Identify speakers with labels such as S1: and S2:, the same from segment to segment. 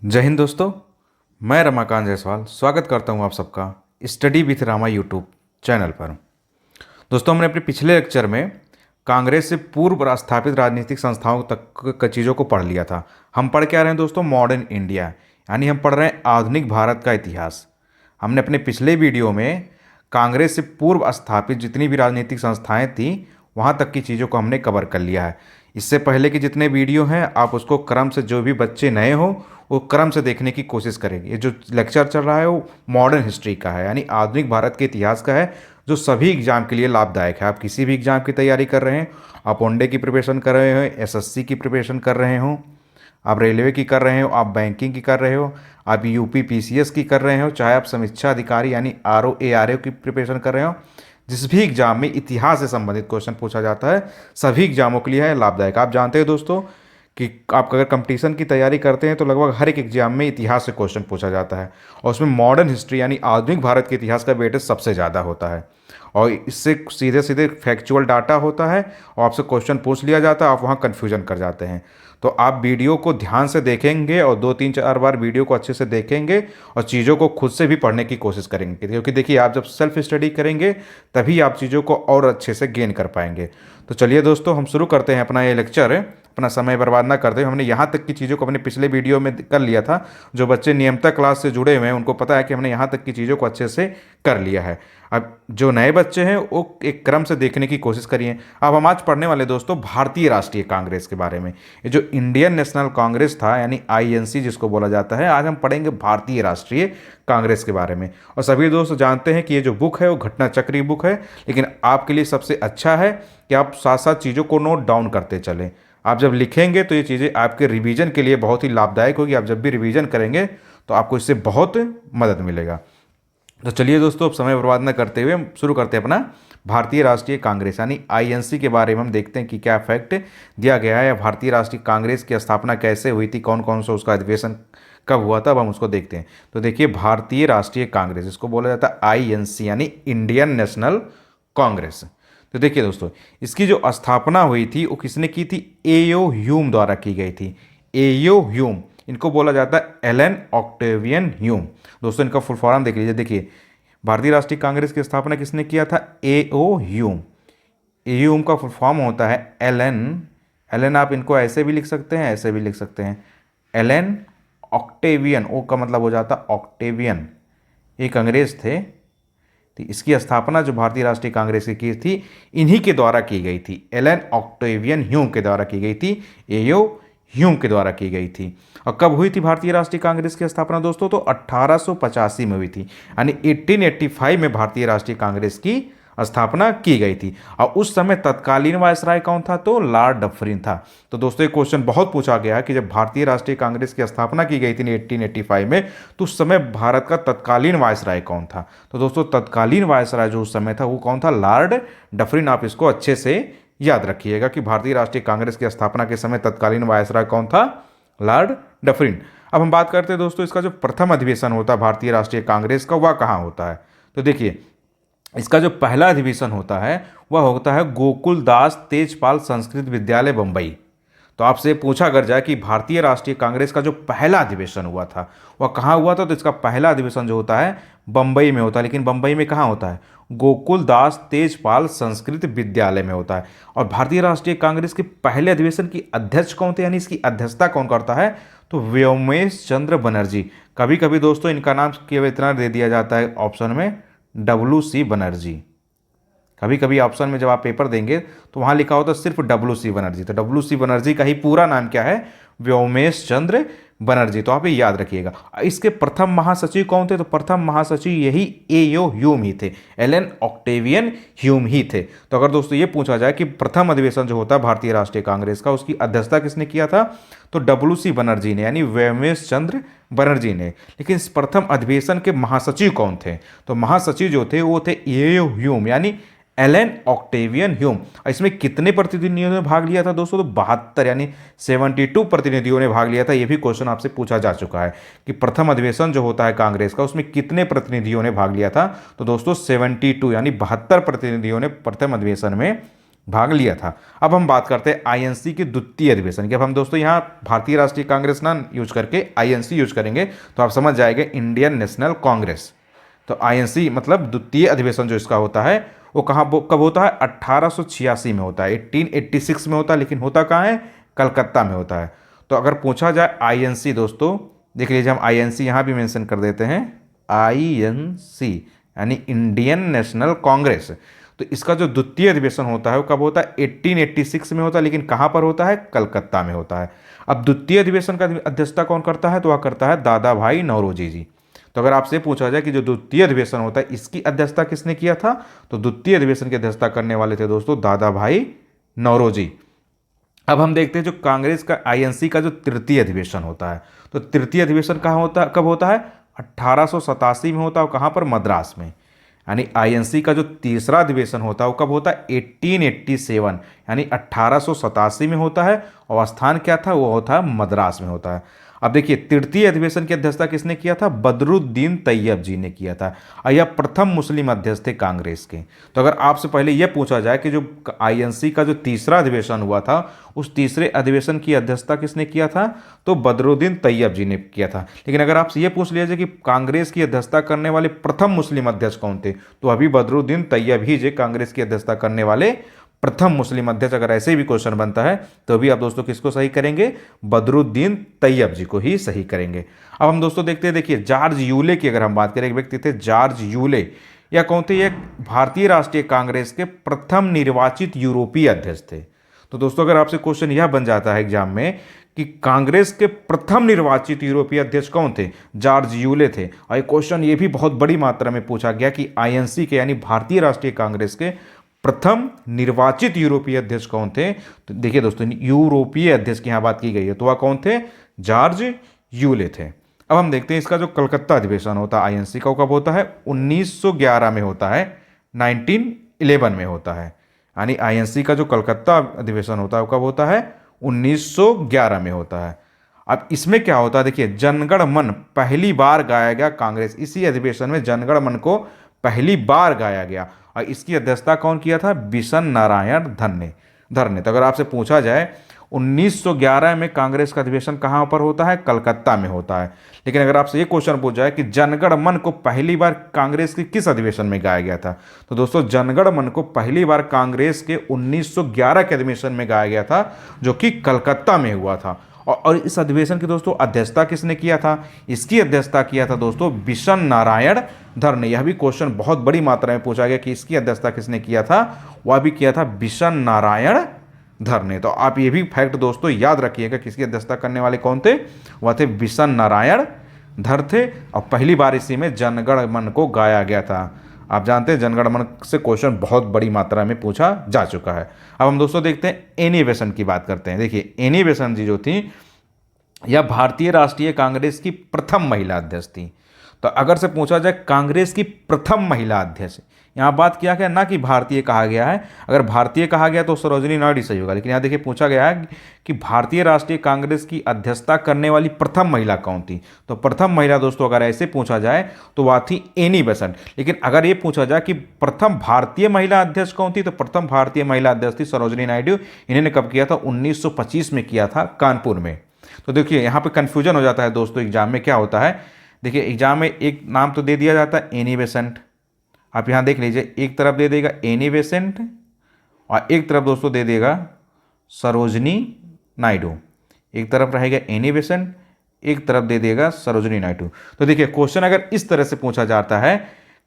S1: जय हिंद दोस्तों। मैं रमाकांत जायसवाल स्वागत करता हूं आप सबका study with Rama YouTube channel पर। दोस्तों, हमने अपने पिछले लेक्चर में कांग्रेस से पूर्व स्थापित राजनीतिक संस्थाओं तक की चीज़ों को पढ़ लिया था। हम पढ़ क्या रहे हैं दोस्तों? मॉडर्न इंडिया, यानी हम पढ़ रहे हैं आधुनिक भारत का इतिहास। हमने अपने पिछले वीडियो में कांग्रेस से पूर्व स्थापित जितनी भी राजनीतिक संस्थाएं थी वहाँ तक की चीज़ों को हमने कवर कर लिया है। इससे पहले के जितने वीडियो हैं आप उसको क्रम से, जो भी बच्चे नए हो वो क्रम से देखने की कोशिश करेंगे। ये जो लेक्चर चल रहा है वो मॉडर्न हिस्ट्री का है, यानी आधुनिक भारत के इतिहास का है, जो सभी एग्जाम के लिए लाभदायक है। आप किसी भी एग्जाम की तैयारी कर रहे हैं, आप वनडे की प्रिपरेशन कर रहे हो, एसएससी की प्रिपरेशन कर रहे हो, आप रेलवे की कर रहे हो, आप बैंकिंग की कर रहे हो, आप यूपी पीसीएस की कर रहे हो, चाहे आप समीक्षा अधिकारी यानी आरओ एआरओ की प्रिपरेशन कर रहे हो, जिस भी एग्जाम में इतिहास से संबंधित क्वेश्चन पूछा जाता है सभी एग्जामों के लिए है लाभदायक। आप जानते हैं दोस्तों कि आप अगर कंपटीशन की तैयारी करते हैं तो लगभग हर एक एग्जाम में इतिहास से क्वेश्चन पूछा जाता है, और उसमें मॉडर्न हिस्ट्री यानी आधुनिक भारत के इतिहास का वेटेज सबसे ज़्यादा होता है। और इससे सीधे सीधे फैक्चुअल डाटा होता है और आपसे क्वेश्चन पूछ लिया जाता है, आप वहाँ कन्फ्यूजन कर जाते हैं। तो आप वीडियो को ध्यान से देखेंगे और 2-3-4 बार वीडियो को अच्छे से देखेंगे और चीज़ों को खुद से भी पढ़ने की कोशिश करेंगे, क्योंकि देखिए आप जब सेल्फ स्टडी करेंगे तभी आप चीज़ों को और अच्छे से गेन कर पाएंगे। तो चलिए दोस्तों, हम शुरू करते हैं अपना ये लेक्चर। अपना समय बर्बाद ना करते हुए हमने यहाँ तक की चीज़ों को अपने पिछले वीडियो में कर लिया था। जो बच्चे नियमित क्लास से जुड़े हुए हैं उनको पता है कि हमने यहाँ तक की चीज़ों को अच्छे से कर लिया है। अब जो नए बच्चे हैं वो एक क्रम से देखने की कोशिश करिए। अब हम आज पढ़ने वाले दोस्तों भारतीय राष्ट्रीय कांग्रेस के बारे में। ये जो इंडियन नेशनल कांग्रेस था यानी आईएनसी जिसको बोला जाता है, आज हम पढ़ेंगे भारतीय राष्ट्रीय कांग्रेस के बारे में। और सभी दोस्त जानते हैं कि ये जो बुक है वो घटना चक्री बुक है, लेकिन आपके लिए सबसे अच्छा है कि आप साथ साथ चीज़ों को नोट डाउन करते चलें। आप जब लिखेंगे तो ये चीज़ें आपके रिवीजन के लिए बहुत ही लाभदायक होगी। आप जब भी रिवीजन करेंगे तो आपको इससे बहुत मदद मिलेगा। तो चलिए दोस्तों, अब समय बर्बाद न करते हुए हम शुरू करते हैं अपना भारतीय राष्ट्रीय कांग्रेस यानी आईएनसी के बारे में। हम देखते हैं कि क्या फैक्ट दिया गया है। भारतीय राष्ट्रीय कांग्रेस की स्थापना कैसे हुई थी, कौन कौन सा उसका अधिवेशन कब हुआ था, अब हम उसको देखते हैं। तो देखिए, भारतीय राष्ट्रीय कांग्रेस इसको बोला जाता है आईएनसी यानी इंडियन नेशनल कांग्रेस। तो देखिए दोस्तों, इसकी जो स्थापना हुई थी वो किसने की थी? एओ ह्यूम द्वारा की गई थी। एओ ह्यूम, इनको बोला जाता है एलन ऑक्टेवियन ह्यूम। दोस्तों, इनका फुल फॉर्म देख लीजिए। देखिए, भारतीय राष्ट्रीय कांग्रेस की स्थापना किसने किया था? एओ ह्यूम। ह्यूम का फुल फॉर्म होता है एलन। एलन आप इनको ऐसे भी लिख सकते हैं, ऐसे भी लिख सकते हैं। एलन ऑक्टेवियन, ओ का मतलब हो जाता ऑक्टेवियन, एक अंग्रेज थे। तो इसकी स्थापना जो भारतीय राष्ट्रीय कांग्रेस की थी इन्हीं के द्वारा की गई थी। एलन ऑक्टेवियन ह्यूम के द्वारा की गई थी, एओ ह्यूम के द्वारा की गई थी। और कब हुई थी भारतीय राष्ट्रीय कांग्रेस की स्थापना दोस्तों? तो 1885 में हुई थी, यानी 1885 में भारतीय राष्ट्रीय कांग्रेस की स्थापना की गई थी। और उस समय तत्कालीन वायसराय कौन था? तो लॉर्ड डफरिन था। तो दोस्तों, एक क्वेश्चन बहुत पूछा गया है कि जब भारतीय राष्ट्रीय कांग्रेस की स्थापना की गई थी 1885 में, तो उस समय भारत का तत्कालीन वायसराय कौन था? तो दोस्तों, तत्कालीन वायसराय जो उस समय था वो कौन था? Lord Dufferin. आप इसको अच्छे से याद रखिएगा कि भारतीय राष्ट्रीय कांग्रेस की स्थापना के समय तत्कालीन वायसराय कौन था? Lord Dufferin. अब हम बात करते हैं दोस्तों, इसका जो प्रथम अधिवेशन होता है भारतीय राष्ट्रीय कांग्रेस का, वह कहाँ होता है? तो देखिए, इसका जो पहला अधिवेशन होता है वह होता है गोकुल दास तेजपाल संस्कृत विद्यालय बम्बई। तो आपसे पूछा अगर जाए कि भारतीय राष्ट्रीय कांग्रेस का जो पहला अधिवेशन हुआ था वह कहाँ हुआ था, तो इसका पहला अधिवेशन जो होता है बम्बई में होता है। लेकिन बम्बई में कहाँ होता है? गोकुल दास तेजपाल संस्कृत विद्यालय में होता है। और भारतीय राष्ट्रीय कांग्रेस के पहले अधिवेशन की अध्यक्ष कौन थे, यानी इसकी अध्यक्षता कौन करता है? तो व्योमेश चंद्र बनर्जी। कभी कभी दोस्तों इनका नाम केवल इतना दे दिया जाता है ऑप्शन में, WC बनर्जी। कभी कभी ऑप्शन में जब आप पेपर देंगे तो वहाँ लिखा होता है सिर्फ WC बनर्जी। तो WC बनर्जी का ही पूरा नाम क्या है? व्योमेश चंद्र बनर्जी। तो आप ये याद रखिएगा। इसके प्रथम महासचिव कौन थे? तो प्रथम महासचिव यही एओ ह्यूम ही थे, एलन ऑक्टेवियन ह्यूम ही थे। तो अगर दोस्तों ये पूछा जाए कि प्रथम अधिवेशन जो होता है भारतीय राष्ट्रीय कांग्रेस का, उसकी अध्यक्षता किसने किया था? तो WC बनर्जी ने, यानी व्योमेश चंद्र बनर्जी ने। लेकिन इस प्रथम अधिवेशन के महासचिव कौन थे? तो महासचिव जो थे वो थे एओ ह्यूम यानी एलन ऑक्टेवियन ह्यूम। इसमें कितने प्रतिनिधियों ने भाग लिया था दोस्तों? तो 72 यानी 72 प्रतिनिधियों ने भाग लिया था। यह भी क्वेश्चन आपसे पूछा जा चुका है कि प्रथम अधिवेशन जो होता है कांग्रेस का उसमें कितने प्रतिनिधियों ने भाग लिया था? तो दोस्तों 72 यानी 72 प्रतिनिधियों ने प्रथम अधिवेशन में भाग लिया था। अब हम बात करते हैं आईएनसी के द्वितीय अधिवेशन की। अब हम दोस्तों यहाँ भारतीय राष्ट्रीय कांग्रेस ना यूज करके आईएनसी यूज करेंगे तो आप समझ जाएंगे इंडियन नेशनल कांग्रेस। तो आईएनसी मतलब द्वितीय अधिवेशन जो इसका होता है वो कब होता है? 1886 में होता है, 1886 में होता है, लेकिन होता कहाँ है? कलकत्ता में होता है। तो अगर पूछा जाए आईएनसी दोस्तों, देख लीजिए हम आईएनसी यहाँ भी मेंशन कर देते हैं, आईएनसी यानी इंडियन नेशनल कांग्रेस। तो इसका जो द्वितीय अधिवेशन होता है वो कब होता है? 1886 में होता है, लेकिन कहाँ पर होता है? कलकत्ता में होता है। अब द्वितीय अधिवेशन का अध्यक्षता कौन करता है? तो वह करता है दादा भाई नौरोजी जी। तो अगर आपसे पूछा जाए कि जो द्वितीय अधिवेशन होता है इसकी अध्यक्षता किसने किया था, तो द्वितीय अधिवेशन की अध्यक्षता करने वाले थे दोस्तों दादा भाई नौरोजी। अब हम देखते हैं जो कांग्रेस का आईएनसी का जो तृतीय अधिवेशन होता है, तो तृतीय अधिवेशन कहाँ होता है, कब होता है? 1887 में होता है। कहाँ पर? मद्रास में। यानी आईएनसी का जो तीसरा अधिवेशन होता है वो कब होता है? 1887 यानी 1887 में होता है। और स्थान क्या था? वो होता है मद्रास में होता है। अब देखिए तृतीय अधिवेशन की अध्यक्षता किसने किया था? बदरुद्दीन तैयब जी ने किया था, और यह प्रथम मुस्लिम अध्यक्ष थे कांग्रेस के। तो अगर आपसे पहले यह पूछा जाए कि जो आईएनसी का जो तीसरा अधिवेशन हुआ था उस तीसरे अधिवेशन की अध्यक्षता किसने किया था, तो बदरुद्दीन तैयब जी ने किया था। लेकिन अगर आपसे यह पूछ लिया जाए कि कांग्रेस की अध्यक्षता करने वाले प्रथम मुस्लिम अध्यक्ष कौन थे, तो अभी बदरुद्दीन तैयब ही जे कांग्रेस की अध्यक्षता करने वाले प्रथम मुस्लिम अध्यक्ष। अगर ऐसे भी क्वेश्चन बनता है तो भी आप दोस्तों किसको सही करेंगे? बदरुद्दीन तैयब जी को ही सही करेंगे। अब हम दोस्तों देखते हैं, देखिए जॉर्ज यूले की अगर हम बात करें, एक व्यक्ति थे जॉर्ज यूले। या कौन थे? ये भारतीय राष्ट्रीय कांग्रेस के प्रथम निर्वाचित यूरोपीय अध्यक्ष थे। तो दोस्तों अगर आपसे क्वेश्चन यह बन जाता है एग्जाम में कि कांग्रेस के प्रथम निर्वाचित यूरोपीय अध्यक्ष कौन थे? जॉर्ज यूले थे। और ये क्वेश्चन ये भी बहुत बड़ी मात्रा में पूछा गया कि आईएनसी के यानी भारतीय राष्ट्रीय कांग्रेस के प्रथम निर्वाचित यूरोपीय अध्यक्ष कौन थे? तो देखिए दोस्तों यूरोपीय अध्यक्ष की यहां बात की गई है, तो वह कौन थे? जॉर्ज यूले थे। अब हम देखते हैं इसका जो कलकत्ता अधिवेशन होता है आईएनसी का, कब होता है? 1911 में होता है, 1911 में होता है। यानी आईएनसी का जो कलकत्ता अधिवेशन होता है वो कब होता है? 1911 में होता है। अब इसमें क्या होता है, देखिए जनगण मन पहली बार गाया गया कांग्रेस, इसी अधिवेशन में जनगण मन को पहली बार गाया गया। और इसकी अध्यक्षता कौन किया था? बिशन नारायण धर ने। तो अगर आपसे पूछा जाए 1911 में कांग्रेस का अधिवेशन कहाँ पर होता है? कलकत्ता में होता है। लेकिन अगर आपसे ये क्वेश्चन पूछा जाए कि जनगण मन को पहली बार कांग्रेस के किस अधिवेशन में गाया गया था, तो दोस्तों जनगण मन को पहली बार कांग्रेस के 1911 के अधिवेशन में गाया गया था, जो कि कलकत्ता में हुआ था। और इस अधिवेशन की दोस्तों अध्यक्षता किसने किया था? इसकी अध्यक्षता किया था दोस्तों बिशन नारायण धर ने। यह भी क्वेश्चन बहुत बड़ी मात्रा में पूछा गया कि इसकी अध्यक्षता किसने किया था, वह भी किया था बिशन नारायण धर ने। तो आप ये भी फैक्ट दोस्तों याद रखिएगा, किसकी अध्यक्षता करने वाले कौन थे? वह थे बिशन नारायण धर थे। और पहली बार इसी में जनगण मन को गाया गया था। आप जानते हैं जनगण मन से क्वेश्चन बहुत बड़ी मात्रा में पूछा जा चुका है। अब हम दोस्तों देखते हैं एनी बेसेंट की बात करते हैं। देखिए एनी बेसेंट जी जो थी यह भारतीय राष्ट्रीय कांग्रेस की प्रथम महिला अध्यक्ष थी। तो अगर से पूछा जाए कांग्रेस की प्रथम महिला अध्यक्ष, यहाँ बात किया गया ना कि भारतीय कहा गया है, अगर भारतीय कहा गया तो सरोजिनी नायडू सही होगा। लेकिन यहाँ देखिए पूछा गया है कि भारतीय राष्ट्रीय कांग्रेस की अध्यक्षता करने वाली प्रथम महिला कौन थी। तो प्रथम महिला दोस्तों अगर ऐसे पूछा जाए तो वह थी एनी बेसेंट। लेकिन अगर ये पूछा जाए कि प्रथम भारतीय महिला अध्यक्ष कौन थी, तो प्रथम भारतीय महिला अध्यक्ष थी सरोजिनी नायडू। इन्होंने कब किया था? 1925 में किया था, कानपुर में। तो देखिए यहाँ पे कन्फ्यूजन हो जाता है दोस्तों एग्जाम में। क्या होता है, देखिए एग्जाम में एक नाम तो दे दिया जाता है एनी बेसेंट, आप यहाँ देख लीजिए, एक तरफ दे देगा एनी बेसेंट और एक तरफ दोस्तों दे देगा सरोजनी नायडू। एक तरफ रहेगा एनी बेसेंट, एक तरफ दे देगा सरोजनी नायडू। तो देखिए क्वेश्चन अगर इस तरह से पूछा जाता है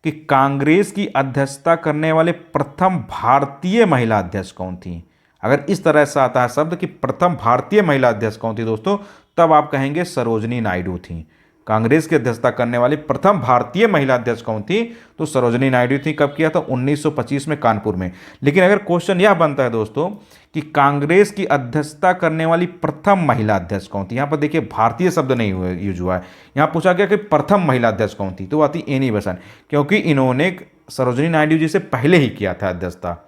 S1: कि कांग्रेस की अध्यक्षता करने वाले प्रथम भारतीय महिला अध्यक्ष कौन थी, अगर इस तरह से आता है शब्द कि प्रथम भारतीय महिला अध्यक्ष कौन थी दोस्तों, तब आप कहेंगे सरोजनी नायडू थी। कांग्रेस की अध्यक्षता करने वाली प्रथम भारतीय महिला अध्यक्ष कौन थी, तो सरोजनी नायडू थी। कब किया था? 1925 में, कानपुर में। लेकिन अगर क्वेश्चन यह बनता है दोस्तों कि कांग्रेस की अध्यक्षता करने वाली प्रथम महिला अध्यक्ष कौन थी, यहाँ पर देखिए भारतीय शब्द नहीं यूज हुआ है, यहाँ पूछा गया कि प्रथम महिला अध्यक्ष कौन थी, तो वह थी एनी बेसेंट, क्योंकि इन्होंने सरोजनी नायडू जी से पहले ही किया था अध्यक्षता।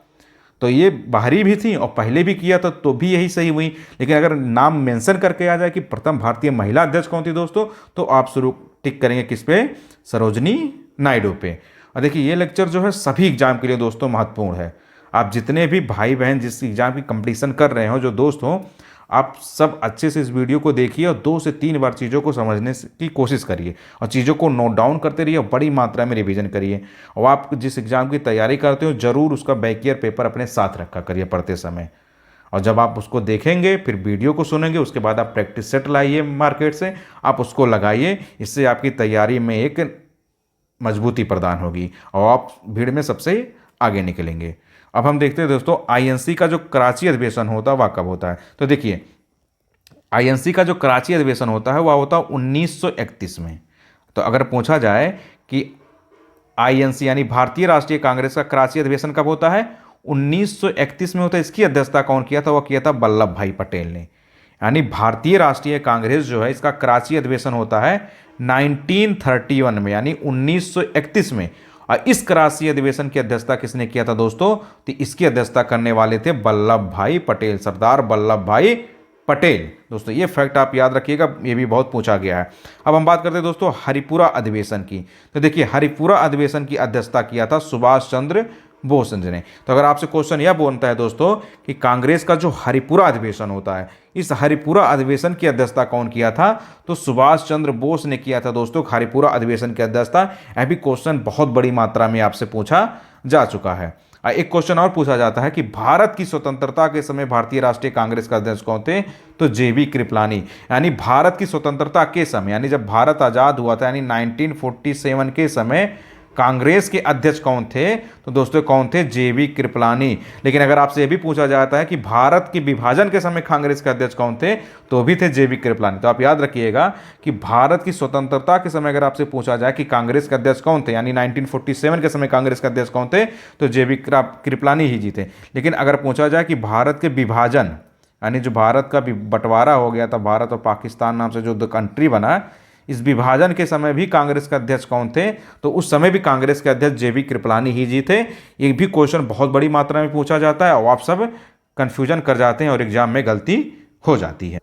S1: तो ये बाहरी भी थी और पहले भी किया था, तो भी यही सही हुई। लेकिन अगर नाम मेंशन करके आ जाए कि प्रथम भारतीय महिला अध्यक्ष कौन थी दोस्तों, तो आप शुरू टिक करेंगे किस पे? सरोजनी नायडू पे। और देखिए ये लेक्चर जो है सभी एग्जाम के लिए दोस्तों महत्वपूर्ण है। आप जितने भी भाई बहन जिस एग्ज़ाम की कंपटीशन कर रहे हो, जो दोस्त हो, आप सब अच्छे से इस वीडियो को देखिए और 2 से 3 बार चीज़ों को समझने की कोशिश करिए और चीज़ों को नोट डाउन करते रहिए और बड़ी मात्रा में रिवीजन करिए। और आप जिस एग्ज़ाम की तैयारी करते हो ज़रूर उसका बैक ईयर पेपर अपने साथ रखा करिए पढ़ते समय। और जब आप उसको देखेंगे, फिर वीडियो को सुनेंगे, उसके बाद आप प्रैक्टिस सेट लाइए मार्केट से, आप उसको लगाइए। इससे आपकी तैयारी में एक मजबूती प्रदान होगी और आप भीड़ में सबसे आगे निकलेंगे। अब हम देखते हैं दोस्तों, आईएनसी का जो कराची अधिवेशन होता है वह कब होता है। तो देखिए, आईएनसी का जो कराची अधिवेशन होता है वह होता है 1931 में। तो अगर पूछा जाए कि आईएनसी यानी भारतीय राष्ट्रीय कांग्रेस का कराची अधिवेशन कब होता है, 1931 में होता है। इसकी अध्यक्षता कौन किया था, वह किया था वल्लभ भाई पटेल ने। यानी भारतीय राष्ट्रीय कांग्रेस जो है, इसका कराची अधिवेशन होता है 1931 में, यानी 1931 में। और इस कराची अधिवेशन की अध्यक्षता किसने किया था दोस्तों, तो इसकी अध्यक्षता करने वाले थे वल्लभ भाई पटेल, सरदार वल्लभ भाई पटेल। दोस्तों ये फैक्ट आप याद रखिएगा, ये भी बहुत पूछा गया है। अब हम बात करते हैं दोस्तों हरिपुरा अधिवेशन की। तो देखिए, हरिपुरा अधिवेशन की अध्यक्षता किया था सुभाष चंद्र बोस ने। तो अगर आपसे क्वेश्चन यह बनता है दोस्तों कि कांग्रेस का जो हरिपुरा अधिवेशन होता है, इस हरिपुरा अधिवेशन की अध्यक्षता कौन किया था, तो सुभाष चंद्र बोस ने किया था दोस्तों हरिपुरा अधिवेशन की अध्यक्षता। यह भी क्वेश्चन बहुत बड़ी मात्रा में आपसे पूछा जा चुका है। एक क्वेश्चन और पूछा जाता है कि भारत की स्वतंत्रता के समय भारतीय राष्ट्रीय कांग्रेस का अध्यक्ष कौन थे, तो जेबी कृपलानी। यानी भारत की स्वतंत्रता के समय, यानी जब भारत आज़ाद हुआ था, यानी 1947 के समय कांग्रेस के अध्यक्ष कौन थे, तो दोस्तों कौन थे, जेबी कृपलानी। लेकिन अगर आपसे यह भी पूछा जाता है कि भारत के विभाजन के समय कांग्रेस के अध्यक्ष कौन थे, तो भी थे जेबी कृपलानी। तो आप याद रखिएगा कि भारत की स्वतंत्रता के समय अगर आपसे पूछा जाए कि कांग्रेस के अध्यक्ष कौन थे, यानी 1947 के समय कांग्रेस के अध्यक्ष कौन थे, तो जेबी कृपलानी ही जी थे। लेकिन अगर पूछा जाए कि भारत के विभाजन, यानी जो भारत का बंटवारा हो गया था, भारत और पाकिस्तान नाम से जो दो कंट्री बना, इस विभाजन के समय भी कांग्रेस के अध्यक्ष कौन थे, तो उस समय भी कांग्रेस के अध्यक्ष जेबी कृपलानी ही जी थे। ये भी क्वेश्चन बहुत बड़ी मात्रा में पूछा जाता है और आप सब कंफ्यूजन कर जाते हैं और एग्जाम में गलती हो जाती है।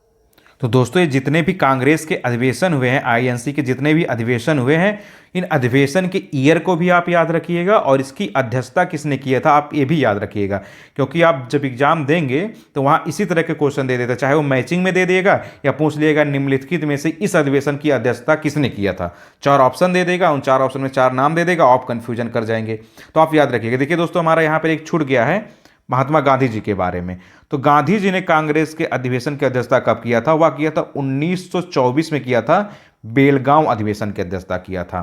S1: तो दोस्तों ये जितने भी कांग्रेस के अधिवेशन हुए हैं, आईएनसी के जितने भी अधिवेशन हुए हैं, इन अधिवेशन के ईयर को भी आप याद रखिएगा और इसकी अध्यक्षता किसने किया था आप ये भी याद रखिएगा। क्योंकि आप जब एग्जाम देंगे तो वहाँ इसी तरह के क्वेश्चन दे देता, चाहे वो मैचिंग में दे देगा या पूछ लिएगा निम्नलिखित में से इस अधिवेशन की अध्यक्षता किसने किया था। 4 ऑप्शन दे देगा, उन 4 ऑप्शन में 4 नाम दे देगा, आप कन्फ्यूजन कर जाएंगे। तो आप याद रखिएगा। देखिए दोस्तों, हमारा यहाँ पर एक छूट गया है महात्मा गांधी जी के बारे में। तो गांधी जी ने कांग्रेस के अधिवेशन की अध्यक्षता कब किया था, वह किया था 1924 में किया था, बेलगांव अधिवेशन की अध्यक्षता किया था।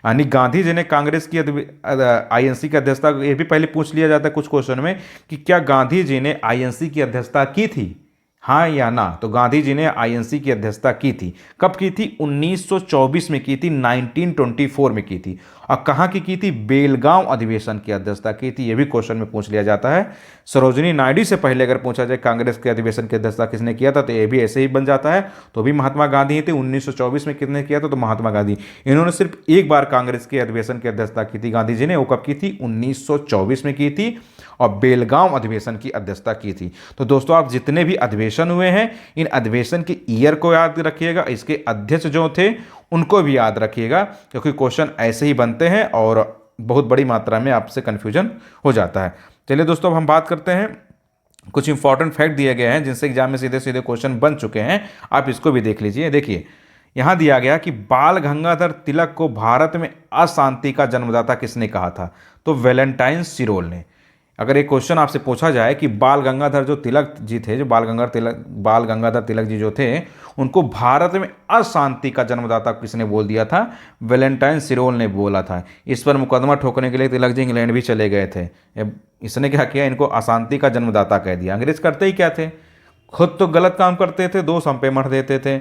S1: यानी गांधी जी ने कांग्रेस की आईएनसी की अध्यक्षता, ये भी पहले पूछ लिया जाता है कुछ क्वेश्चन में कि क्या गांधी जी ने आईएनसी की अध्यक्षता की थी, हाँ या ना। तो गांधी जी ने आईएनसी की अध्यक्षता की थी। कब की थी, 1924 में की थी, 1924 में की थी। और कहाँ की थी, बेलगांव अधिवेशन की अध्यक्षता की थी। ये भी क्वेश्चन में पूछ लिया जाता है। सरोजिनी नायडू से पहले अगर पूछा जाए कांग्रेस के अधिवेशन की अध्यक्षता किसने किया था, तो ये भी ऐसे ही बन जाता है, तो भी महात्मा गांधी ही थे। 1924 में किसने किया था, तो महात्मा गांधी। इन्होंने सिर्फ एक बार कांग्रेस के अधिवेशन की अध्यक्षता की थी गांधी जी ने, वो कब की थी, 1924 में की थी और बेलगांव अधिवेशन की अध्यक्षता की थी। तो दोस्तों आप जितने भी अधिवेशन हुए हैं, इन अधिवेशन के ईयर को याद रखिएगा, इसके अध्यक्ष जो थे उनको भी याद रखिएगा, क्योंकि क्वेश्चन ऐसे ही बनते हैं और बहुत बड़ी मात्रा में आपसे कन्फ्यूजन हो जाता है। चलिए दोस्तों, अब हम बात करते हैं, कुछ इंपॉर्टेंट फैक्ट दिए गए हैं जिनसे एग्जाम में सीधे सीधे क्वेश्चन बन चुके हैं, आप इसको भी देख लीजिए। देखिए यहाँ दिया गया कि बाल गंगाधर तिलक को भारत में अशांति का जन्मदाता किसने कहा था, तो वैलेंटाइन सिरोल ने। अगर एक क्वेश्चन आपसे पूछा जाए कि बाल गंगाधर जो तिलक जी थे, जो बाल गंगाधर तिलक जी जो थे, उनको भारत में अशांति का जन्मदाता किसने बोल दिया था, वैलेंटाइन सिरोल ने बोला था। इस पर मुकदमा ठोकने के लिए तिलक जी इंग्लैंड भी चले गए थे। इसने क्या किया, इनको अशांति का जन्मदाता कह दिया। अंग्रेज करते ही क्या थे, खुद तो गलत काम करते थे, दोष हम पे मढ़ देते थे,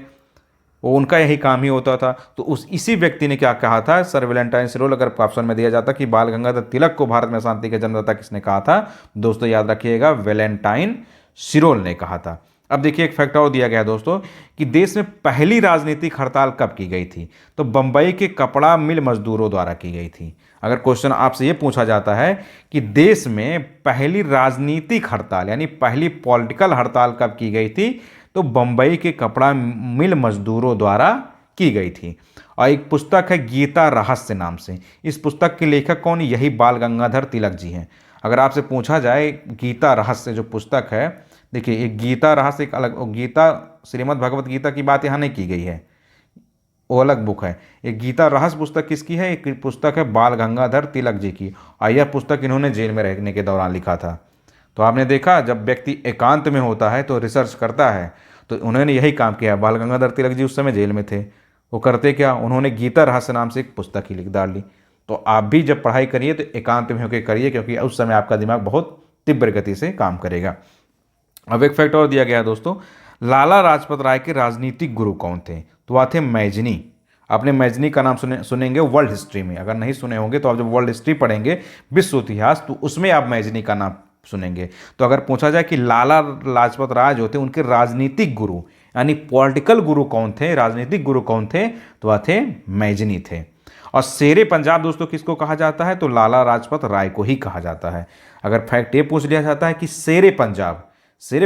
S1: वो उनका यही काम ही होता था। तो इसी व्यक्ति ने क्या कहा था, सर वैलेंटाइन सिरोल। अगर ऑप्शन में दिया जाता कि बाल गंगाधर तिलक को भारत में शांति के जन्मदाता किसने कहा था, दोस्तों याद रखिएगा वैलेंटाइन सिरोल ने कहा था। अब देखिए एक फैक्ट और दिया गया है दोस्तों कि देश में पहली राजनीतिक हड़ताल कब की गई थी, तो बंबई के कपड़ा मिल मजदूरों द्वारा की गई थी। अगर क्वेश्चन आपसे ये पूछा जाता है कि देश में पहली राजनीतिक हड़ताल यानी पहली पॉलिटिकल हड़ताल कब की गई थी, तो बंबई के कपड़ा मिल मजदूरों द्वारा की गई थी। और एक पुस्तक है गीता रहस्य नाम से, इस पुस्तक के लेखक कौन, यही बाल गंगाधर तिलक जी हैं। अगर आपसे पूछा जाए गीता रहस्य जो पुस्तक है, देखिए एक गीता रहस्य एक अलग, गीता श्रीमद् भगवत गीता की बात यहाँ नहीं की गई है, वो अलग बुक है। एक गीता रहस्य पुस्तक किसकी है? एक पुस्तक है बाल गंगाधर तिलक जी की, और यह पुस्तक इन्होंने जेल में रहने के दौरान लिखा था। तो आपने देखा जब व्यक्ति एकांत में होता है तो रिसर्च करता है, तो उन्होंने यही काम किया। बाल गंगाधर तिलक जी उस समय जेल में थे, वो करते क्या, उन्होंने गीता रहस्य नाम से एक पुस्तक ही लिख डाली। तो आप भी जब पढ़ाई करिए तो एकांत में होकर करिए, क्योंकि उस समय आपका दिमाग बहुत तीव्र गति से काम करेगा। अब एक फैक्ट और दिया गया है दोस्तों, लाला लाजपत राय के राजनीतिक गुरु कौन थे? तो वह थे मैजनी। आपने मैजनी का नाम सुनेंगे वर्ल्ड हिस्ट्री में, अगर नहीं सुने होंगे तो आप जब वर्ल्ड हिस्ट्री पढ़ेंगे, विश्व इतिहास, तो उसमें आप मैजनी का नाम सुनेंगे। तो अगर पूछा जाए कि लाला लाजपत राय जो थे उनके राजनीतिक गुरु यानी पॉलिटिकल गुरु कौन थे, राजनीतिक गुरु कौन थे, तो वह थे मैजनी थे। और शेरे पंजाब दोस्तों किसको कहा जाता है? तो लाला लाजपत राय को ही कहा जाता है। अगर फैक्ट ये पूछ लिया जाता है कि शेरे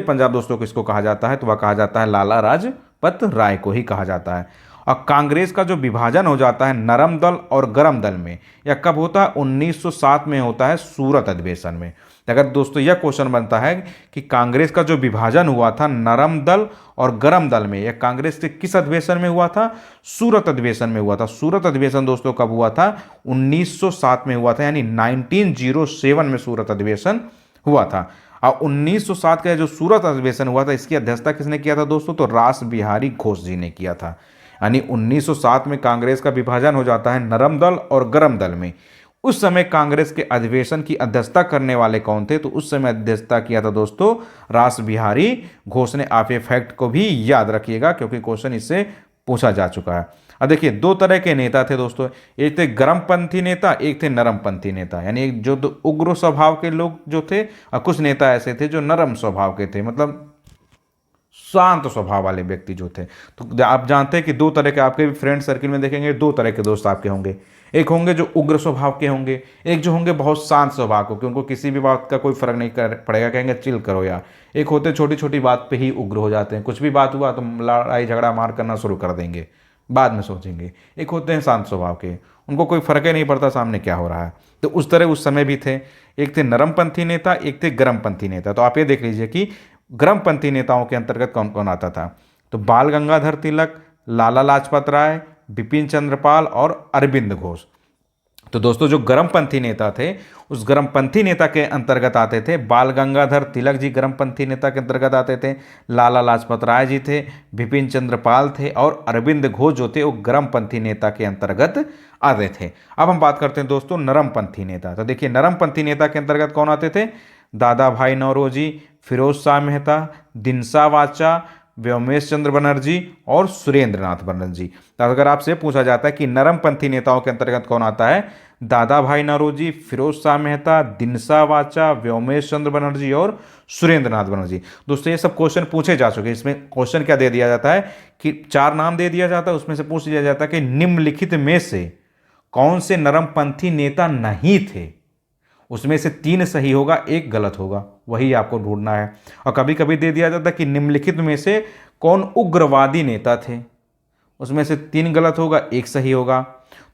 S1: पंजाब दोस्तों किसको कहा जाता है, तो वह कहा जाता है लाला लाजपत राय को ही कहा जाता है। और कांग्रेस का जो विभाजन हो जाता है नरम दल और गरम दल में, यह कब होता है? 1907 में होता है, सूरत अधिवेशन में। तो अगर दोस्तों यह क्वेश्चन बनता है कि कांग्रेस का जो विभाजन हुआ था नरम दल और गरम दल में, यह कांग्रेस के किस अधिवेशन में हुआ था? सूरत अधिवेशन में हुआ था। सूरत अधिवेशन दोस्तों कब हुआ था? 1907 में हुआ था, यानी 1907 में सूरत अधिवेशन हुआ था। और 1907 का जो सूरत अधिवेशन हुआ था, इसकी अध्यक्षता किसने किया था दोस्तों? तो रास बिहारी घोष जी ने किया था। यानी 1907 में कांग्रेस का विभाजन हो जाता है नरम दल और गरम दल में। उस समय कांग्रेस के अधिवेशन की अध्यक्षता करने वाले कौन थे? तो उस समय अध्यक्षता किया था दोस्तों रास बिहारी घोष ने। आप ये फैक्ट को भी याद रखिएगा, क्योंकि क्वेश्चन इससे पूछा जा चुका है। अब देखिए दो तरह के नेता थे दोस्तों, एक थे गर्मपंथी नेता, एक थे नरमपंथी नेता। यानी एक जो उग्र स्वभाव के लोग जो थे, और कुछ नेता ऐसे थे जो नरम स्वभाव के थे, मतलब शांत स्वभाव वाले व्यक्ति जो थे। तो आप जानते हैं कि दो तरह के, आपके भी फ्रेंड सर्किल में देखेंगे दो तरह के दोस्त आपके होंगे। एक होंगे जो उग्र स्वभाव के होंगे, एक जो होंगे बहुत शांत स्वभाव को, कि उनको किसी भी बात का कोई फर्क नहीं पड़ेगा, कहेंगे चिल करो यार। एक होते छोटी छोटी बात पे ही उग्र हो जाते हैं, कुछ भी बात हुआ तो लड़ाई झगड़ा मार करना शुरू कर देंगे, बाद में सोचेंगे। एक होते हैं शांत स्वभाव के, उनको कोई फर्क ही नहीं पड़ता सामने क्या हो रहा है। तो उस तरह उस समय भी थे। एक थे नरमपंथी नेता, एक थे गर्मपंथी नेता। तो आप ये देख लीजिए कि गर्मपंथी नेताओं के अंतर्गत कौन कौन आता था। तो बाल गंगाधर तिलक, लाला लाजपत राय, बिपिन चंद्र पाल और अरविंद घोष। तो दोस्तों जो गर्मपंथी नेता थे, उस गर्मपंथी नेता के अंतर्गत आते थे बाल गंगाधर तिलक जी, गर्मपंथी नेता के अंतर्गत आते थे। लाला लाजपत राय जी थे, बिपिन चंद्र पाल थे, और अरविंद घोष जो थे वो गर्मपंथी नेता के अंतर्गत आते थे। अब हम बात करते हैं दोस्तों नरमपंथी नेता। तो देखिए नरमपंथी नेता के अंतर्गत कौन आते थे? दादा भाई नौरोजी, फिरोज शाह मेहता, दिनसा वाचा, व्योमेश चंद्र बनर्जी और सुरेंद्र नाथ बनर्जी। तो अगर आपसे पूछा जाता है कि नरमपंथी नेताओं के अंतर्गत कौन आता है, दादा भाई नौरोजी, फिरोज शाह मेहता, दिनसा वाचा, व्योमेश चंद्र बनर्जी और सुरेंद्र नाथ बनर्जी। दोस्तों ये सब क्वेश्चन पूछे जा चुके हैं। इसमें क्वेश्चन क्या दे दिया जाता है कि चार नाम दे दिया जाता है, उसमें से पूछ लिया जाता है कि निम्नलिखित में से कौन से नरमपंथी नेता नहीं थे। उसमें से तीन सही होगा, एक गलत होगा, वही आपको ढूंढना है। और कभी कभी दे दिया जाता है कि निम्नलिखित में से कौन उग्रवादी नेता थे, उसमें से तीन गलत होगा, एक सही होगा।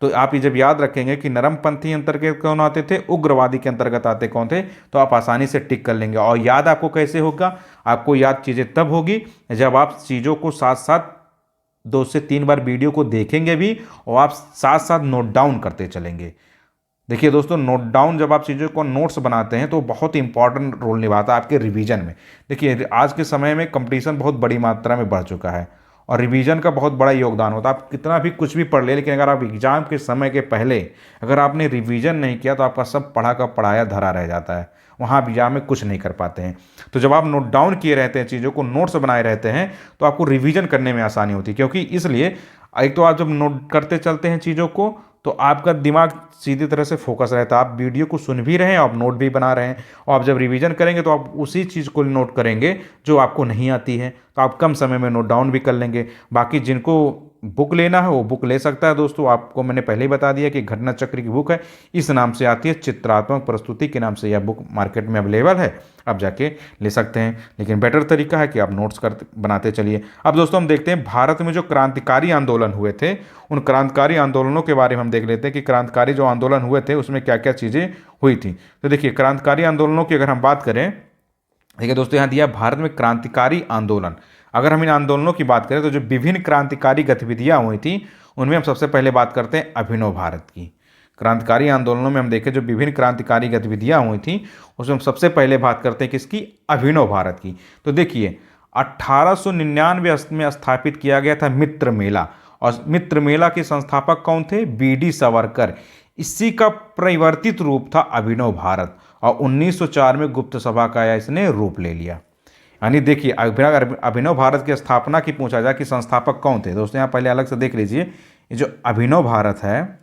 S1: तो आप ये जब याद रखेंगे कि नरमपंथी अंतर्गत कौन आते थे, उग्रवादी के अंतर्गत आते कौन थे, तो आप आसानी से टिक कर लेंगे। और याद आपको कैसे होगा? आपको याद चीज़ें तब होगी जब आप चीज़ों को साथ साथ 2 से 3 बार वीडियो को देखेंगे भी, और आप साथ साथ नोट डाउन करते चलेंगे। देखिए दोस्तों नोट डाउन जब आप चीज़ों को नोट्स बनाते हैं तो बहुत ही इंपॉर्टेंट रोल निभाता है आपके रिवीजन में। देखिए आज के समय में कंपटीशन बहुत बड़ी मात्रा में बढ़ चुका है, और रिवीजन का बहुत बड़ा योगदान होता है। आप कितना भी कुछ भी पढ़ ले, लेकिन अगर आप एग्जाम के समय के पहले अगर आपने रिवीजन नहीं किया तो आपका सब पढ़ा का पढ़ाया धरा रह जाता है, वहाँ आप एग्जाम में कुछ नहीं कर पाते हैं। तो जब आप नोट डाउन किए रहते हैं, चीज़ों को नोट्स बनाए रहते हैं, तो आपको रिवीजन करने में आसानी होती है। क्योंकि इसलिए एक तो आप जब नोट करते चलते हैं चीज़ों को, तो आपका दिमाग सीधी तरह से फोकस रहता है। आप वीडियो को सुन भी रहे हैं, आप नोट भी बना रहे हैं, और आप जब रिवीजन करेंगे तो आप उसी चीज़ को नोट करेंगे जो आपको नहीं आती है, तो आप कम समय में नोट डाउन भी कर लेंगे। बाकी जिनको बुक लेना है वो बुक ले सकता है दोस्तों। आपको मैंने पहले ही बता दिया कि घटना चक्र की बुक है, इस नाम से आती है, चित्रात्मक प्रस्तुति के नाम से यह बुक मार्केट में अवेलेबल है, आप जाके ले सकते हैं। लेकिन बेटर तरीका है कि आप नोट्स करते बनाते चलिए। अब दोस्तों हम देखते हैं भारत में जो क्रांतिकारी आंदोलन हुए थे, उन क्रांतिकारी आंदोलनों के बारे में हम देख लेते हैं कि क्रांतिकारी जो आंदोलन हुए थे उसमें क्या क्या चीज़ें हुई थी। तो देखिए क्रांतिकारी आंदोलनों की अगर हम बात करें, देखिए दोस्तों यहाँ दिया भारत में क्रांतिकारी आंदोलन। अगर हम इन आंदोलनों की बात करें तो जो विभिन्न क्रांतिकारी गतिविधियां हुई थी उनमें हम सबसे पहले बात करते हैं अभिनव भारत की। क्रांतिकारी आंदोलनों में हम देखें जो विभिन्न क्रांतिकारी गतिविधियां हुई थी उसमें हम सबसे पहले बात करते हैं किसकी, अभिनव भारत की। तो देखिए 1899 में स्थापित किया गया था मित्र मेला, और मित्र मेला के संस्थापक कौन थे, बी.डी. सावरकर। इसी का परिवर्तित रूप था अभिनव भारत, और 1904 में गुप्त सभा का इसने रूप ले लिया। यानी देखिए अगर अभिनव भारत की स्थापना की पूछा जाए कि संस्थापक कौन थे, दोस्तों यहाँ पहले अलग से देख लीजिए, ये जो अभिनव भारत है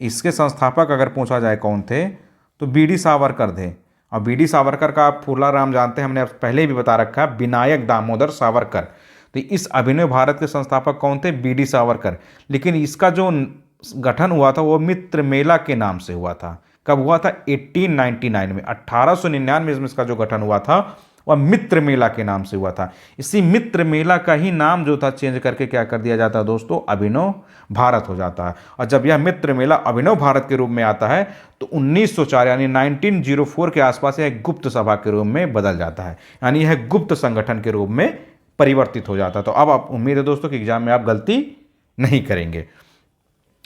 S1: इसके संस्थापक अगर पूछा जाए कौन थे तो बी.डी. सावरकर थे। और बी.डी. सावरकर का आप पूरा नाम जानते हैं, हमने पहले भी बता रखा है, विनायक दामोदर सावरकर। तो इस अभिनव भारत के संस्थापक कौन थे, बी.डी. सावरकर। लेकिन इसका जो गठन हुआ था वो मित्र मेला के नाम से हुआ था। कब हुआ था, 1899 में, 1899 में इसका जो गठन हुआ था वह मित्र मेला के नाम से हुआ था। इसी मित्र मेला का ही नाम जो था चेंज करके क्या कर दिया जाता है दोस्तों, अभिनव भारत हो जाता है। और जब यह मित्र मेला अभिनव भारत के रूप में आता है तो 1904 यानी 1904 के आसपास यह गुप्त सभा के रूप में बदल जाता है, यानी यह गुप्त संगठन के रूप में परिवर्तित हो जाता है। तो अब आप उम्मीद है दोस्तों कि एग्जाम में आप गलती नहीं करेंगे।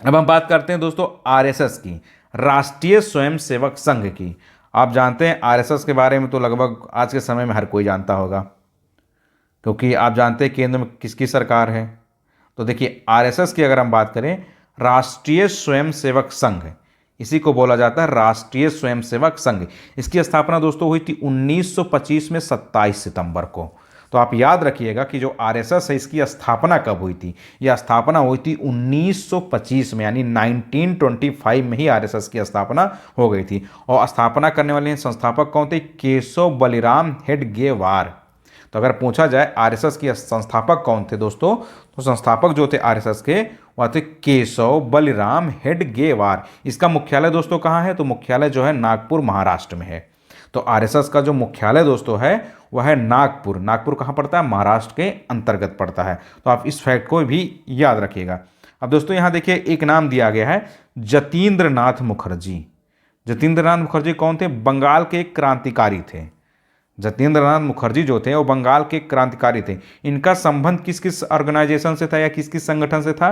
S1: अब हम बात करते हैं दोस्तों आरएसएस की, राष्ट्रीय स्वयंसेवक संघ की। आप जानते हैं आरएसएस के बारे में तो लगभग आज के समय में हर कोई जानता होगा, क्योंकि आप जानते हैं केंद्र में किसकी सरकार है। तो देखिए आरएसएस की अगर हम बात करें, राष्ट्रीय स्वयंसेवक संघ, इसी को बोला जाता है राष्ट्रीय स्वयंसेवक संघ। इसकी स्थापना दोस्तों हुई थी 1925 में 27 सितंबर को। तो आप याद रखिएगा कि जो आरएसएस है इसकी स्थापना कब हुई थी, यह स्थापना हुई थी 1925 में, यानी 1925 में ही आरएसएस की स्थापना हो गई थी। और स्थापना करने वाले संस्थापक कौन थे, केशव बलिराम हेडगेवार। तो अगर पूछा जाए आरएसएस के संस्थापक कौन थे दोस्तों, तो संस्थापक जो थे आरएसएस के वह थे केशव बलिराम हेडगेवार। इसका मुख्यालय दोस्तों कहाँ है, तो मुख्यालय जो है नागपुर महाराष्ट्र में है। तो आरएसएस का जो मुख्यालय दोस्तों है वह है नागपुर। नागपुर कहाँ पड़ता है, महाराष्ट्र के अंतर्गत पड़ता है। तो आप इस फैक्ट को भी याद रखिएगा। अब दोस्तों यहाँ देखिए एक नाम दिया गया है जतीन्द्र नाथ मुखर्जी। जतीन्द्र नाथ मुखर्जी कौन थे, बंगाल के क्रांतिकारी थे। जतीन्द्र नाथ मुखर्जी जो थे वो बंगाल के क्रांतिकारी थे। इनका संबंध किस किस ऑर्गेनाइजेशन से था या किस किस संगठन से था,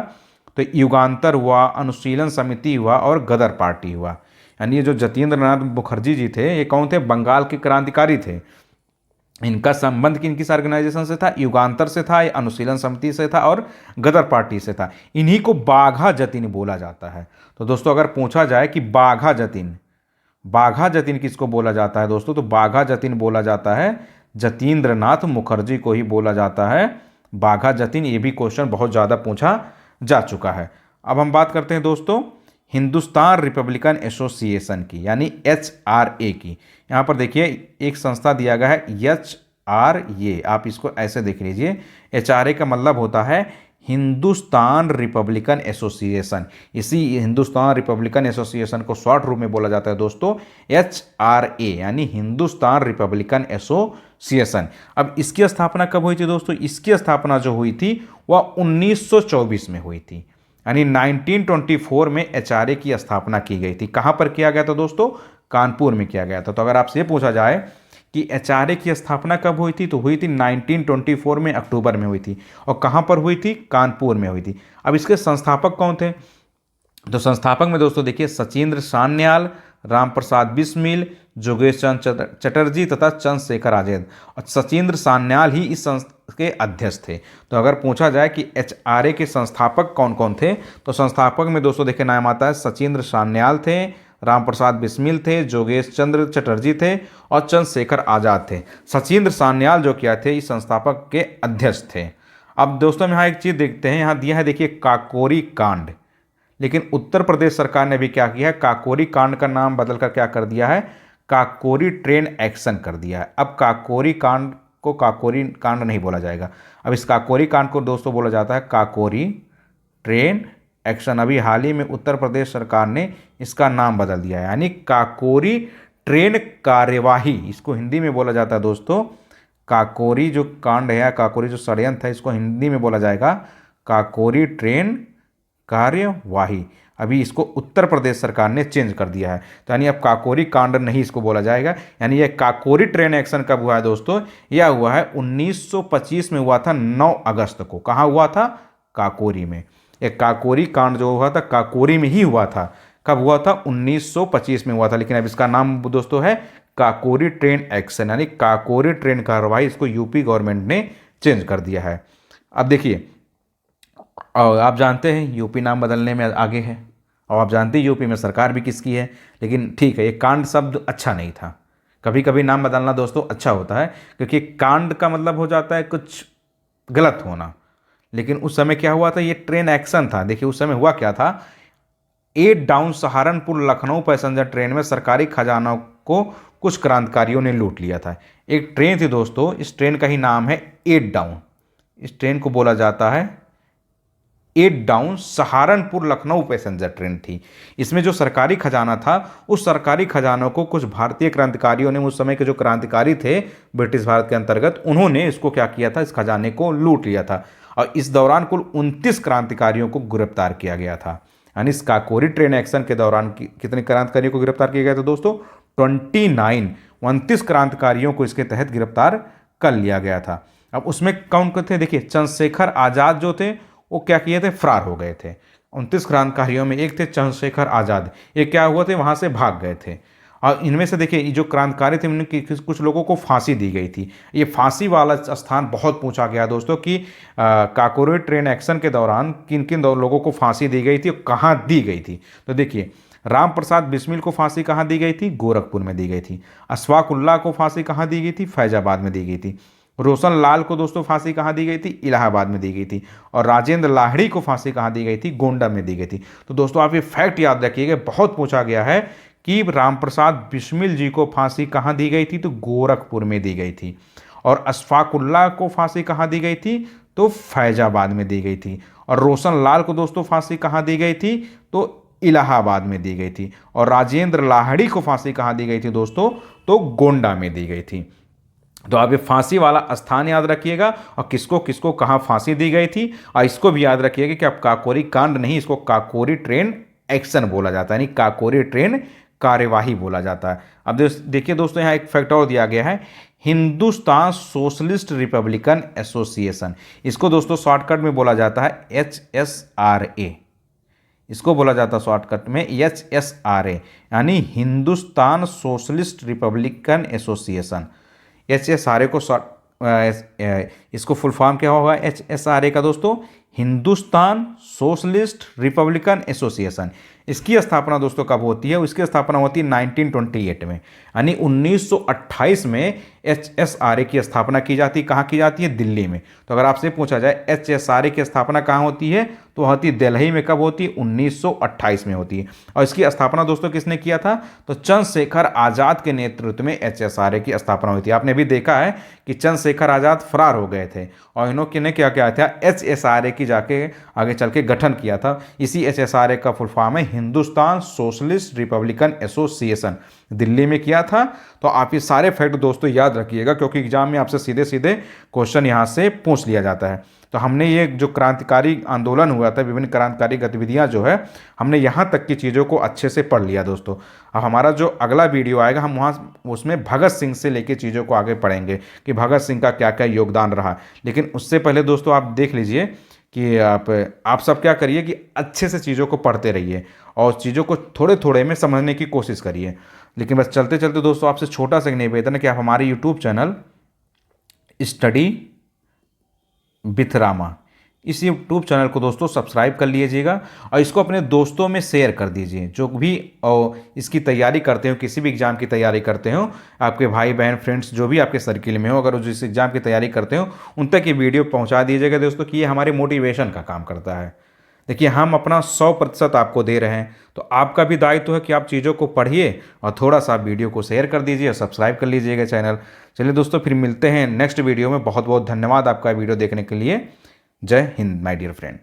S1: तो युगांतर हुआ, अनुशीलन समिति हुआ और गदर पार्टी हुआ। यानी ये जो जतीन्द्र नाथ मुखर्जी जी थे ये कौन थे, बंगाल के क्रांतिकारी थे। इनका संबंध किन किस ऑर्गेनाइजेशन से था, युगांतर से था, अनुशीलन समिति से था और गदर पार्टी से था। इन्हीं को बाघा जतीन बोला जाता है। तो दोस्तों अगर पूछा जाए कि बाघा जतीन, बाघा जतीन किसको बोला जाता है दोस्तों, तो बाघा जतीन बोला जाता है जतीन्द्र नाथ मुखर्जी को ही बोला जाता है बाघा जतीन। ये भी क्वेश्चन बहुत ज़्यादा पूछा जा चुका है। अब हम बात करते हैं दोस्तों हिंदुस्तान रिपब्लिकन एसोसिएशन की, यानी HRA की। यहाँ पर देखिए एक संस्था दिया गया है HRA, आप इसको ऐसे देख लीजिए। HRA का मतलब होता है हिंदुस्तान रिपब्लिकन एसोसिएशन। इसी हिंदुस्तान रिपब्लिकन एसोसिएशन को शॉर्ट रूप में बोला जाता है दोस्तों HRA, यानी हिंदुस्तान रिपब्लिकन एसोसिएशन। अब इसकी स्थापना कब हुई थी दोस्तों, इसकी स्थापना जो हुई थी वह 1924 में हुई थी, यानी 1924 में HRA की स्थापना की गई थी। कहाँ पर किया गया था दोस्तों, कानपुर में किया गया था। तो अगर आपसे ये पूछा जाए कि HRA की स्थापना कब हुई थी, तो हुई थी 1924 में अक्टूबर में हुई थी। और कहाँ पर हुई थी, कानपुर में हुई थी। अब इसके संस्थापक कौन थे, तो संस्थापक में दोस्तों देखिए सचिंद्र सान्याल, राम प्रसाद बिस्मिल, जोगेश चंद्र चटर्जी तथा चंद्रशेखर आजाद। और सचिंद्र सान्याल ही इस संस्था के अध्यक्ष थे। तो अगर पूछा जाए कि HRA के संस्थापक कौन कौन थे, तो संस्थापक में दोस्तों देखिए नाम आता है सचिंद्र सान्याल थे, राम प्रसाद बिस्मिल थे, जोगेश चंद्र चटर्जी थे और चंद्रशेखर आजाद थे। सचिंद्र सान्याल जो क्या थे, इस संस्थापक के अध्यक्ष थे। अब दोस्तों हम यहाँ एक चीज़ देखते हैं, यहाँ दिया है देखिए काकोरी कांड। लेकिन उत्तर प्रदेश सरकार ने भी क्या किया है, काकोरी कांड का नाम बदलकर क्या कर दिया है, काकोरी ट्रेन एक्शन कर दिया है। अब काकोरी कांड को काकोरी कांड नहीं बोला जाएगा, अब इस काकोरी कांड को दोस्तों बोला जाता है काकोरी ट्रेन एक्शन। अभी हाल ही में उत्तर प्रदेश सरकार ने इसका नाम बदल दिया है, यानी काकोरी ट्रेन कार्यवाही इसको हिंदी में बोला जाता है दोस्तों। काकोरी जो कांड है, काकोरी जो षड्यंत्र है, इसको हिंदी में बोला जाएगा काकोरी ट्रेन कार्यवाही। अभी इसको उत्तर प्रदेश सरकार ने चेंज कर दिया है, तो यानी अब काकोरी कांड नहीं इसको बोला जाएगा। यानी यह काकोरी ट्रेन एक्शन कब हुआ है दोस्तों? यह हुआ है 1925 में, हुआ था 9 अगस्त को। कहाँ हुआ था? काकोरी में। एक काकोरी कांड जो हुआ था काकोरी में ही हुआ था। कब हुआ था? 1925 में हुआ था। लेकिन अब इसका नाम दोस्तों है काकोरी ट्रेन एक्शन, यानी काकोरी ट्रेन कार्रवाई। इसको यूपी गवर्नमेंट ने चेंज कर दिया है। अब देखिए, और आप जानते हैं यूपी नाम बदलने में आगे है, और आप जानते हैं यूपी में सरकार भी किसकी है। लेकिन ठीक है, ये कांड शब्द अच्छा नहीं था। कभी कभी नाम बदलना दोस्तों अच्छा होता है, क्योंकि कांड का मतलब हो जाता है कुछ गलत होना। लेकिन उस समय क्या हुआ था? ये ट्रेन एक्शन था। देखिए उस समय हुआ क्या था, 8 down Saharanpur Lucknow passenger train में सरकारी खजाना को कुछ क्रांतिकारियों ने लूट लिया था। एक ट्रेन थी दोस्तों, इस ट्रेन का ही नाम है 8 डाउन। इस ट्रेन को बोला जाता है 8 down Saharanpur Lucknow passenger train थी। इसमें जो सरकारी खजाना था, उस सरकारी खजानों को कुछ भारतीय क्रांतिकारियों ने, उस समय के जो क्रांतिकारी थे ब्रिटिश भारत के अंतर्गत, उन्होंने इसको क्या किया था, इस खजाने को लूट लिया था। और इस दौरान कुल 29 क्रांतिकारियों को गिरफ्तार किया गया था। यानी इस काकोरी ट्रेन एक्शन के दौरान कितने क्रांतिकारियों को गिरफ्तार किया गया था दोस्तों? 29 क्रांतिकारियों को इसके तहत गिरफ्तार कर लिया गया था। अब उसमें कौन कौन थे? देखिए, चंद्रशेखर आज़ाद जो थे वो क्या किए थे? फरार हो गए थे। 29 क्रांतिकारियों में एक थे चंद्रशेखर आज़ाद। ये क्या हुआ थे? वहाँ से भाग गए थे। और इनमें से देखिए, जो क्रांतिकारी थे उनमें कुछ लोगों को फांसी दी गई थी। ये फांसी वाला स्थान बहुत पूछा गया दोस्तों कि काकोरी ट्रेन एक्शन के दौरान किन किन लोगों को फांसी दी गई थी और कहाँ दी गई थी। तो देखिए, राम प्रसाद बिस्मिल को फांसी कहाँ दी गई थी? गोरखपुर में दी गई थी। अशफाक उल्लाह को फांसी कहाँ दी गई थी? फैजाबाद में दी गई थी। रोशन लाल को दोस्तों फांसी कहाँ दी गई थी? इलाहाबाद में दी गई थी। और राजेंद्र लाहिड़ी को फांसी कहाँ दी गई थी? गोंडा में दी गई थी। तो दोस्तों आप ये फैक्ट याद रखिएगा, बहुत पूछा गया है कि राम प्रसाद बिस्मिल जी को फांसी कहाँ दी गई थी? तो गोरखपुर में दी गई थी। और अशफाक उल्लाह को फांसी कहाँ दी गई थी? तो फैजाबाद में दी गई थी। और रोशन लाल को दोस्तों फांसी कहाँ दी गई थी? तो इलाहाबाद में दी गई थी। और राजेंद्र लाहिड़ी को फांसी कहाँ दी गई थी दोस्तों? तो गोंडा में दी गई थी। तो आप ये फांसी वाला स्थान याद रखिएगा, और किसको किसको कहाँ फांसी दी गई थी। और इसको भी याद रखिएगा कि अब काकोरी कांड नहीं, इसको काकोरी ट्रेन एक्शन बोला जाता है, यानी काकोरी ट्रेन कार्यवाही बोला जाता है। अब देखिए दोस्तों, यहाँ एक फैक्ट और दिया गया है, हिंदुस्तान सोशलिस्ट रिपब्लिकन एसोसिएशन। इसको दोस्तों शॉर्टकट में बोला जाता है HSRA। इसको बोला जाता है शॉर्टकट में HSRA, यानी Hindustan socialist Republican association. HSRA को इसको फुल फॉर्म क्या होगा HSRA का दोस्तों? Hindustan socialist Republican association. इसकी स्थापना दोस्तों कब होती है? इसकी स्थापना होती है 1928 में, यानी 1928 में HSRA की स्थापना की जाती है। कहाँ की जाती है? दिल्ली में। तो अगर आपसे पूछा जाए HSRA की स्थापना कहाँ होती है, तो होती है दिल्ली में। कब होती है? 1928 में होती है। और इसकी स्थापना दोस्तों किसने किया था? तो चंद्रशेखर आज़ाद के नेतृत्व में HSRA की स्थापना हुई थी। आपने भी देखा है कि चंद्रशेखर आज़ाद फरार हो गए थे, और इन्होंने क्या किया था? HSRA की जाके आगे चल के गठन किया था। इसी HSRA का फुल फॉर्म है Hindustan socialist Republican association. Delhi में किया था। तो आप ये सारे फैक्ट दोस्तों याद रखिएगा, क्योंकि एग्जाम में आपसे सीधे सीधे क्वेश्चन यहाँ से पूछ लिया जाता है। तो हमने ये जो क्रांतिकारी आंदोलन हुआ था, विभिन्न क्रांतिकारी गतिविधियाँ जो है, हमने यहाँ तक की चीज़ों को अच्छे से पढ़ लिया दोस्तों। अब हमारा जो अगला वीडियो आएगा, हम वहाँ उसमें भगत सिंह से लेके चीज़ों को आगे पढ़ेंगे कि भगत सिंह का क्या क्या योगदान रहा। लेकिन उससे पहले दोस्तों आप देख लीजिए कि आप सब क्या करिए कि अच्छे से चीज़ों को पढ़ते रहिए और चीज़ों को थोड़े थोड़े में समझने की कोशिश करिए। लेकिन बस चलते चलते दोस्तों आपसे छोटा सा निवेदन है कि आप हमारे YouTube channel study with Rama, इस यूट्यूब चैनल को दोस्तों सब्सक्राइब कर लीजिएगा और इसको अपने दोस्तों में शेयर कर दीजिए, जो भी इसकी तैयारी करते हो, किसी भी एग्ज़ाम की तैयारी करते हो, आपके भाई बहन फ्रेंड्स जो भी आपके सर्किल में हो, अगर जिस एग्ज़ाम की तैयारी करते हो उन तक ये वीडियो पहुंचा दीजिएगा दोस्तों, कि ये हमारे मोटिवेशन का काम करता है। देखिए हम अपना 100% आपको दे रहे हैं, तो आपका भी दायित्व है कि आप चीज़ों को पढ़िए और थोड़ा सा वीडियो को शेयर कर दीजिए और सब्सक्राइब कर लीजिएगा चैनल। चलिए दोस्तों, फिर मिलते हैं नेक्स्ट वीडियो में। बहुत बहुत धन्यवाद आपका वीडियो देखने के लिए। जय हिंद माय डियर फ्रेंड।